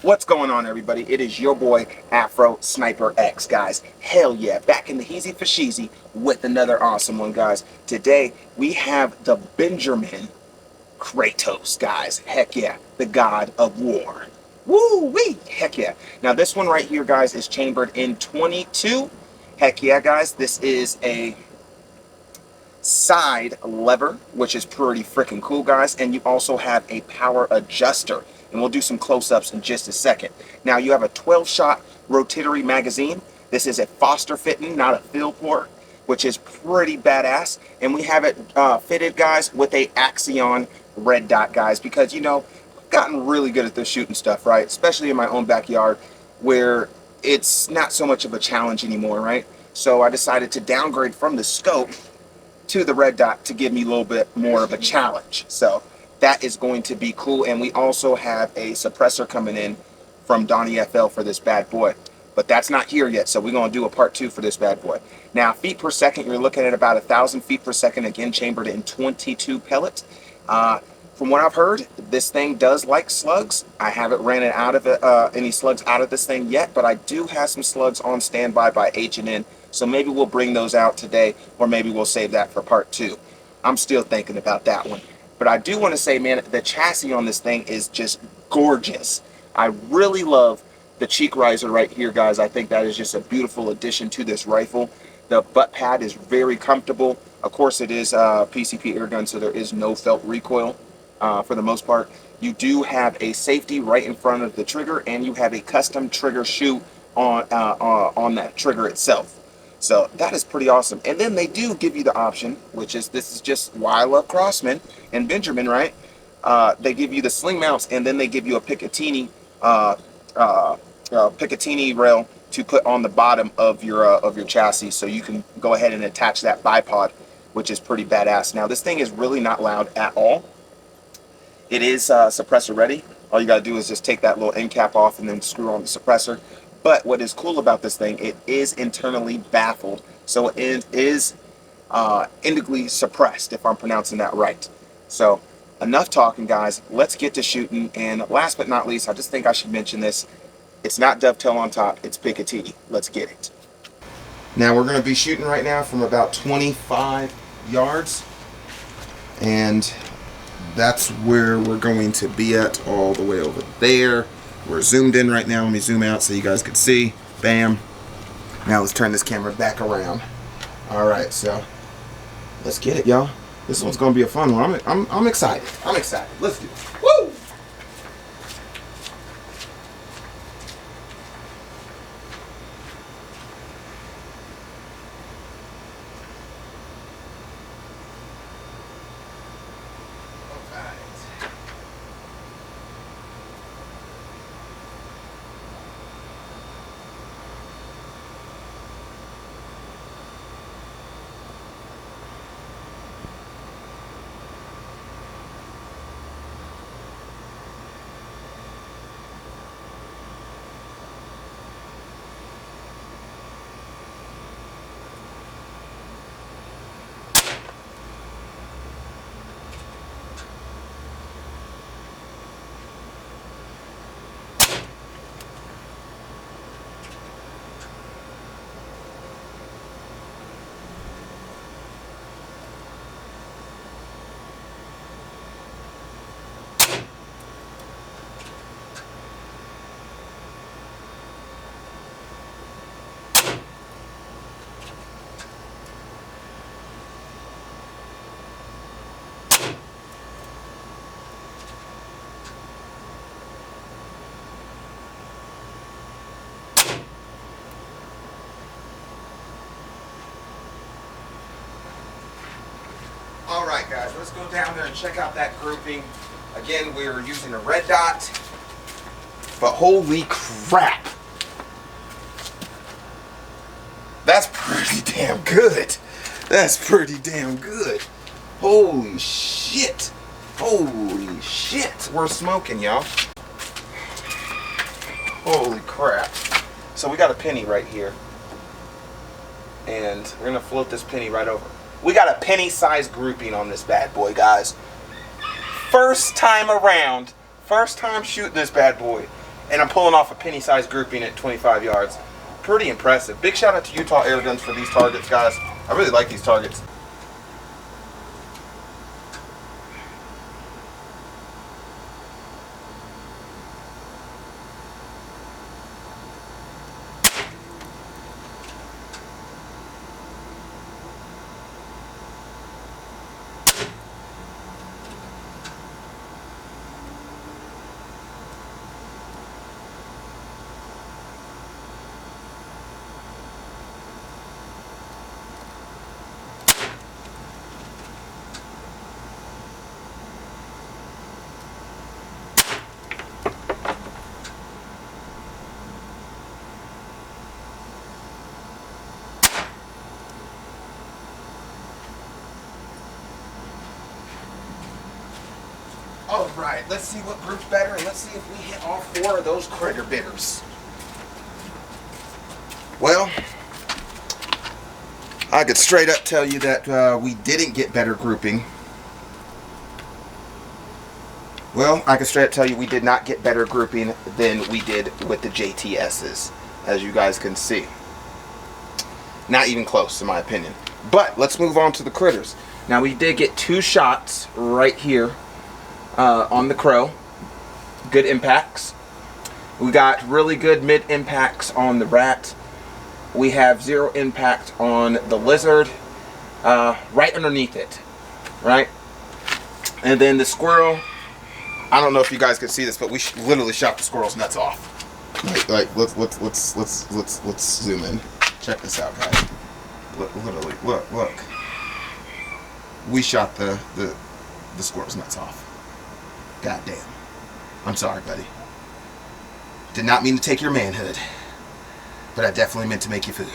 What's going on, everybody? It is your boy Afro Sniper X, guys. Hell yeah, back in the heezy for sheezy with another awesome one, guys. Today we have the Benjamin Kratos, guys. Heck yeah, the god of war. Woo wee! Heck yeah. Now this one right here, guys, is chambered in 22. Heck yeah, guys. This is a side lever, which is pretty freaking cool, guys. And you also have a power adjuster. And we'll do some close-ups in just a second. Now you have a 12-shot rotatory magazine. This is a Foster fitting, not a field port, which is pretty badass. And we have it fitted, guys, with a Axion red dot, guys, because, you know, I've gotten really good at this shooting stuff, right? Especially in my own backyard, where it's not so much of a challenge anymore, right? So I decided to downgrade from the scope to the red dot to give me a little bit more of a challenge. So that is going to be cool. And we also have a suppressor coming in from Donnie FL for this bad boy. But that's not here yet, so we're going to do a part 2 for this bad boy. Now, feet per second, you're looking at about 1,000 feet per second, again, chambered in 22 pellets. From what I've heard, this thing does like slugs. I haven't ran it out of it, any slugs out of this thing yet, but I do have some slugs on standby by H&N, so maybe we'll bring those out today, or maybe we'll save that for part 2. I'm still thinking about that one. But I do want to say, man, the chassis on this thing is just gorgeous. I really love the cheek riser right here, guys. I think that is just a beautiful addition to this rifle. The butt pad is very comfortable. Of course, it is PCP air gun, so there is no felt recoil for the most part. You do have a safety right in front of the trigger, and you have a custom trigger shoe on that trigger itself. So that is pretty awesome. And then they do give you the option, which is, this is just why I love Crossman and Benjamin, right? They give you the sling mounts, and then they give you a Picatinny rail to put on the bottom of your chassis, so you can go ahead and attach that bipod, which is pretty badass. Now this thing is really not loud at all. It is suppressor ready. All you gotta do is just take that little end cap off and then screw on the suppressor. But what is cool about this thing, it is internally baffled, so it is integrally suppressed, if I'm pronouncing that right. So enough talking, guys. Let's get to shooting. And last but not least, I just think I should mention this. It's not dovetail on top, it's Picatinny. Let's get it. Now we're going to be shooting right now from about 25 yards. And that's where we're going to be at, all the way over there. We're zoomed in right now. Let me zoom out so you guys can see. Bam. Now let's turn this camera back around. Alright, so let's get it, y'all. This one's going to be a fun one. I'm excited. I'm excited. Let's do it. Woo! Alright guys, let's go down there and check out that grouping. Again, we are using a red dot, but holy crap, that's pretty damn good. That's pretty damn good. Holy shit. Holy shit. We're smoking, y'all. Holy crap. So we got a penny right here. And we're going to float this penny right over. We got a penny-sized grouping on this bad boy, guys. First time around. First time shooting this bad boy. And I'm pulling off a penny-sized grouping at 25 yards. Pretty impressive. Big shout out to Utah Air Guns for these targets, guys. I really like these targets. All right, let's see what group's better, and let's see if we hit all 4 of those critter bitters. Well, I could straight up tell you that we didn't get better grouping. Well, I can straight up tell you we did not get better grouping than we did with the JTSs, as you guys can see. Not even close, in my opinion. But let's move on to the critters. Now, we did get 2 shots right here on the crow. Good impacts. We got really good mid impacts on the rat. We have 0 impact on the lizard, right underneath it, right? And then the squirrel, I don't know if you guys can see this, but we literally shot the squirrel's nuts off. Like let's zoom in. Check this out, guys. Literally, look. We shot the squirrel's nuts off. God damn. I'm sorry, buddy. Did not mean to take your manhood, but I definitely meant to make you food.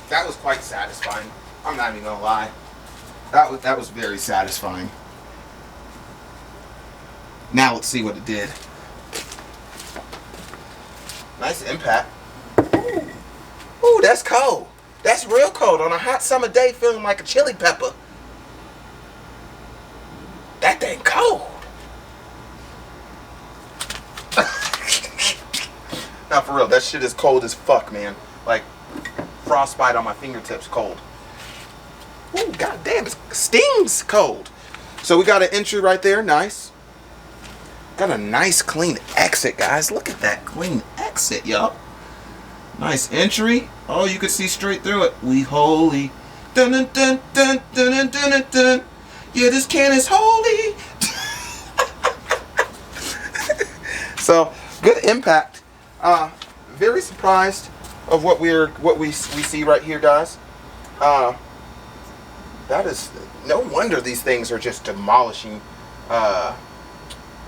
That was quite satisfying. I'm not even gonna lie. That was very satisfying. Now let's see what it did. Nice impact. Ooh, that's cold. That's real cold on a hot summer day, feeling like a chili pepper. That thing cold. Now for real, that shit is cold as fuck, man. Like frostbite on my fingertips cold. Ooh, goddamn, it stings cold. So we got an entry right there, nice. Got a nice clean exit, guys. Look at that clean exit, y'all. Nice entry. Oh, you can see straight through it. We holy. Dun dun dun dun dun dun dun dun. Yeah, this can is holy. So good impact. Very surprised of what we see right here, guys. That is no wonder these things are just demolishing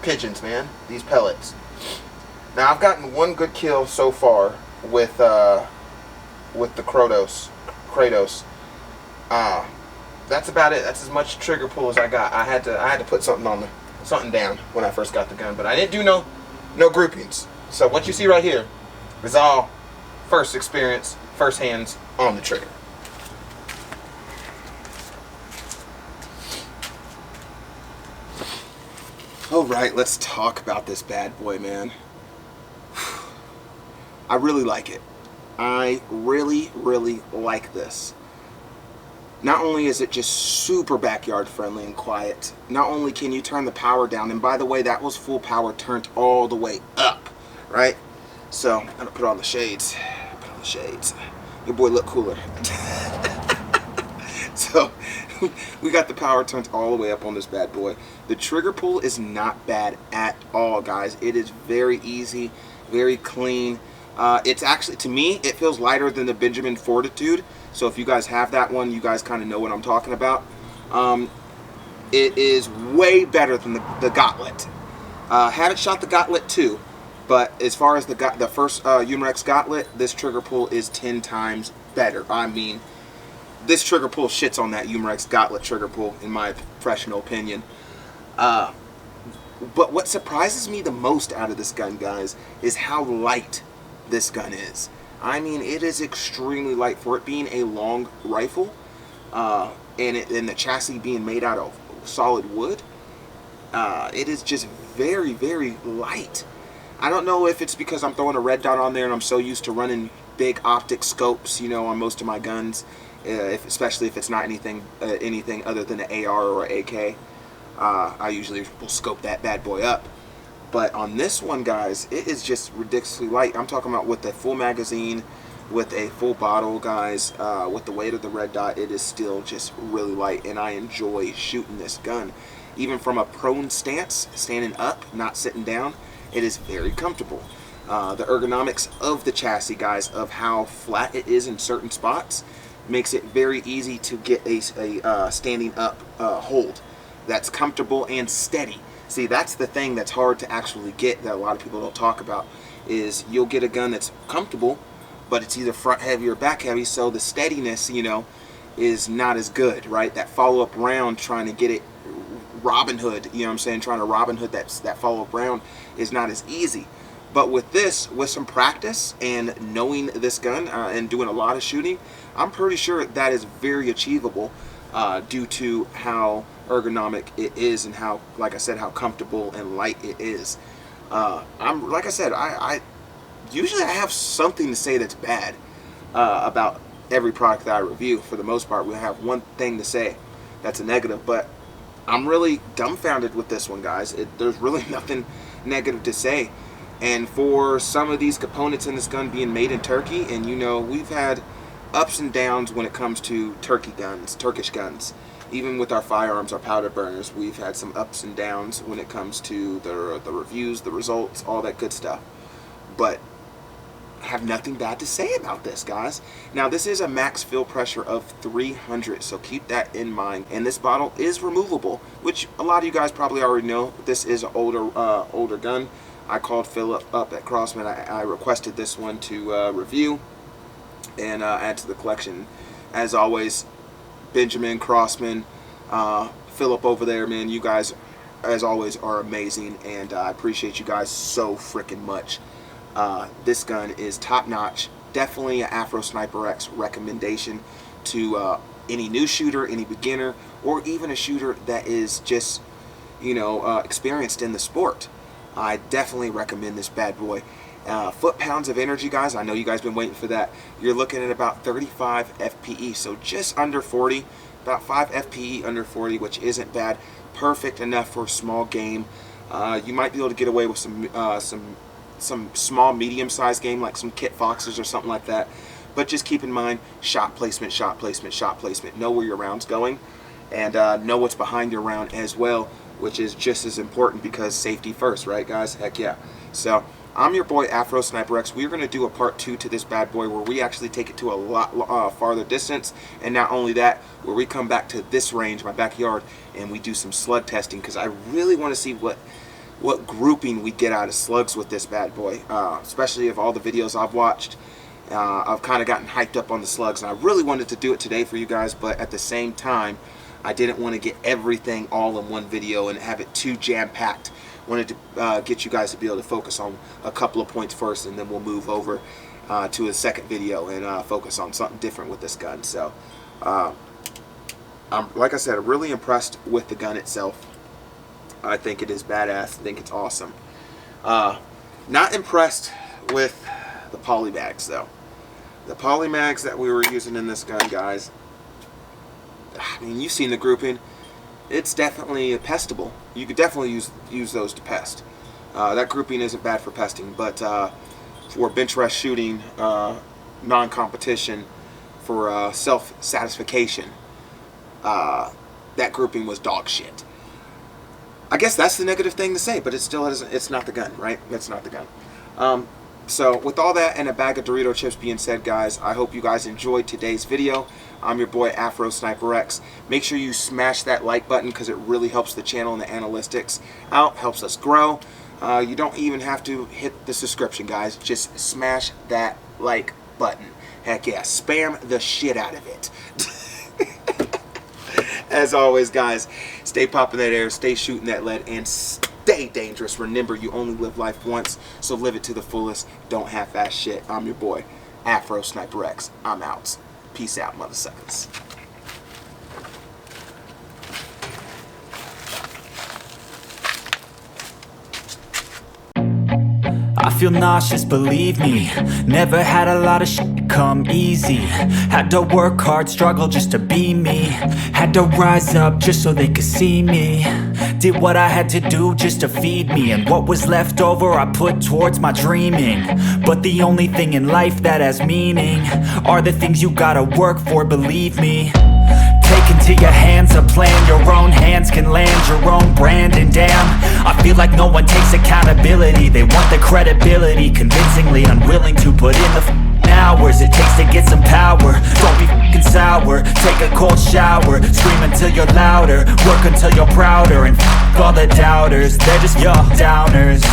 pigeons, man. These pellets. Now I've gotten 1 good kill so far with the Kratos. That's about it. That's as much trigger pull as I got. I had to put something down when I first got the gun, but I didn't do no groupings. So what you see right here is all first experience, first hands on the trigger. All right, let's talk about this bad boy, man. I really like it. I really, really like this. Not only is it just super backyard friendly and quiet, not only can you turn the power down, and by the way, that was full power turned all the way up, right? So, I'm gonna put on the shades. Put on the shades. Your boy look cooler. So, we got the power turned all the way up on this bad boy. The trigger pull is not bad at all, guys. It is very easy, very clean. It's actually, to me, it feels lighter than the Benjamin Fortitude. So if you guys have that one, you guys kind of know what I'm talking about. It is way better than the Gauntlet. Haven't shot the Gauntlet 2, but as far as the first Umarex Gauntlet, this trigger pull is 10 times better. I mean, this trigger pull shits on that Umarex Gauntlet trigger pull, in my professional opinion. Uh, but what surprises me the most out of this gun, guys, is how light this gun is. I mean, it is extremely light for it being a long rifle, and the chassis being made out of solid wood. It is just very, very light. I don't know if it's because I'm throwing a red dot on there and I'm so used to running big optic scopes, you know, on most of my guns, especially if it's not anything other than an AR or an AK. I usually will scope that bad boy up. But on this one, guys, it is just ridiculously light. I'm talking about with a full magazine, with a full bottle, guys, with the weight of the red dot, it is still just really light, and I enjoy shooting this gun. Even from a prone stance, standing up, not sitting down, it is very comfortable. The ergonomics of the chassis, guys, of how flat it is in certain spots, makes it very easy to get a standing up hold that's comfortable and steady. See, that's the thing that's hard to actually get, that a lot of people don't talk about, is you'll get a gun that's comfortable, but it's either front heavy or back heavy, so the steadiness, you know, is not as good, right? That follow-up round, trying to get it Robin Hood, you know what I'm saying, trying to Robin Hood that follow-up round is not as easy. But with this, with some practice and knowing this gun and doing a lot of shooting, I'm pretty sure that is very achievable due to how ergonomic it is and how, like I said, how comfortable and light it is. Like I said, I usually I have something to say that's bad about every product that I review. For the most part, we have one thing to say that's a negative, but I'm really dumbfounded with this one, guys. There's really nothing negative to say. And for some of these components in this gun being made in Turkey, and you know, we've had ups and downs when it comes to Turkish guns. Even with our firearms, our powder burners, we've had some ups and downs when it comes to the reviews, the results, all that good stuff. But I have nothing bad to say about this, guys. Now, this is a max fill pressure of 300, so keep that in mind. And this bottle is removable, which a lot of you guys probably already know. This is an older gun. I called Philip up at Crossman. I requested this one to review and add to the collection. As always, Benjamin, Crossman, Philip over there, man, you guys, as always, are amazing, and I appreciate you guys so freaking much. This gun is top-notch. Definitely an Afro Sniper X recommendation to any new shooter, any beginner, or even a shooter that is just, you know, experienced in the sport. I definitely recommend this bad boy. Foot-pounds of energy, guys. I know you guys been waiting for that. You're looking at about 35 FPE, so just under 40, about 5 FPE under 40, which isn't bad. Perfect enough for small game. You might be able to get away with some small, medium-sized game, like some Kit Foxes or something like that. But just keep in mind, shot placement, shot placement, shot placement. Know where your round's going, and know what's behind your round as well, which is just as important, because safety first, right, guys? Heck yeah. So I'm your boy Afro Sniper X. We're going to do a part 2 to this bad boy, where we actually take it to a lot farther distance, and not only that, where we come back to this range, my backyard, and we do some slug testing, because I really want to see what grouping we get out of slugs with this bad boy, especially of all the videos I've watched. I've kind of gotten hyped up on the slugs, and I really wanted to do it today for you guys, but at the same time, I didn't want to get everything all in one video and have it too jam-packed. Wanted to get you guys to be able to focus on a couple of points first, and then we'll move over to a second video and focus on something different with this gun. So, I'm, like I said, really impressed with the gun itself. I think it is badass. I think it's awesome. Not impressed with the poly mags, though. The poly mags that we were using in this gun, guys, I mean, you've seen the grouping. It's definitely pestable. You could definitely use those to pest. That grouping isn't bad for pesting, but for bench rest shooting, non-competition, for self-satisfaction, that grouping was dog shit. I guess that's the negative thing to say, but it still isn't. It's not the gun, right? It's not the gun. So with all that and a bag of Dorito chips being said, guys, I hope you guys enjoyed today's video. I'm your boy Afro Sniper X. Make sure you smash that like button, because it really helps the channel and the analytics out, helps us grow. You don't even have to hit the subscription, guys. Just smash that like button. Heck yeah, spam the shit out of it. As always, guys, stay popping that air, stay shooting that lead, and stay dangerous. Remember, you only live life once, so live it to the fullest. Don't half-ass shit. I'm your boy, Afro Sniper X. I'm out. Peace out, mother suckers. I feel nauseous, believe me. Never had a lot of shit come easy. Had to work hard, struggle just to be me. Had to rise up just so they could see me. Did what I had to do just to feed me. And what was left over I put towards my dreaming. But the only thing in life that has meaning are the things you gotta work for, believe me. Take into your hands a plan. Your own hands can land your own brand. And damn, I feel like no one takes accountability. They want the credibility, convincingly unwilling to put in the hours it takes to get some power. Don't be f***ing sour. Take a cold shower. Scream until you're louder. Work until you're prouder. And f*** all the doubters, they're just your downers.